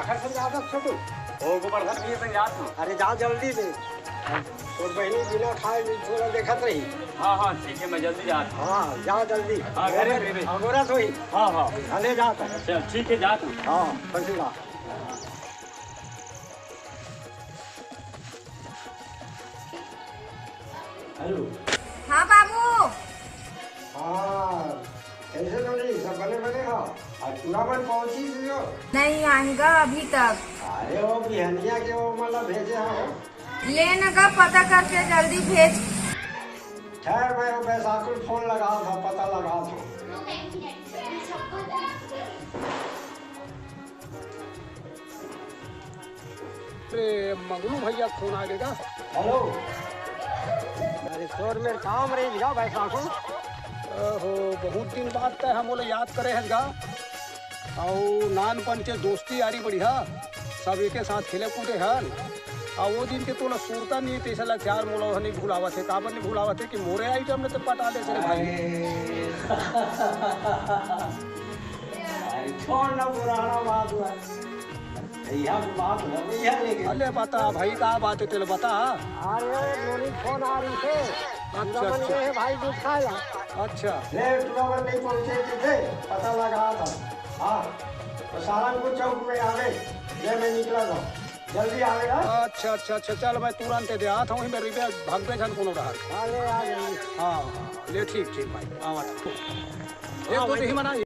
आखिर से जा छोटू ओ गोवर्धन भी संजात हूँ। अरे जा जल्दी दे और बहनी बिना खाए थोड़ा देखत रही। हाँ ठीक है मैं जल्दी जाता हूँ। हाँ जा जल्दी। हाँ घरे मेरे। अगोरा तो ही। हाँ अले जाता। चल ठीक है जाता हूँ। हाँ पंचूला। हेलो। हाँ बाबू। हाँ कैसे तो नहीं सब बने बने हो और तुरावन पहुंची थी हो। नहीं आएगा अभी तक। अरे वो बिहनिया के वो मतलब भेजे हो लेने का पता करके जल्दी भेज। खैर मैं वो बैसाखुल फोन लगा था पता लगा था। अरे मंगलू भैया फोन आ गया। हेलो। अरे शोर में काम रही जा बैसाखुल। ओहो बहुत दिन बाद तय हम बोले याद करे है गा और नानपन के दोस्ती यारी बढ़िया सब एक साथ खेले कूदे हन और वो दिन के तोला सूरता नहीं तैसा लग यार मोला नहीं भूलावत है काबर नहीं भूलावत है कि मोरे आइटम ने तो पटा दे चले भाई। छोड़ ना पुराना बात हुआ भैया की बात है भैया लेके। अरे बता भाई का बात है तेरे बता। अरे मेरी फोन आ रही थे। अच्छा है भाई दूध खाया। अच्छा ले तुरावन नहीं पहुंचे थे पता लगा था। हाँ तो सहारनपुर चौक में आ गए ये मैं निकला था जल्दी आएगा। अच्छा चल मैं तुरंत दे आता हूँ मेरे भागबे छन कोनो रहा। अरे आ गई। हाँ ले ठीक भाई आवा एक दो ही मना।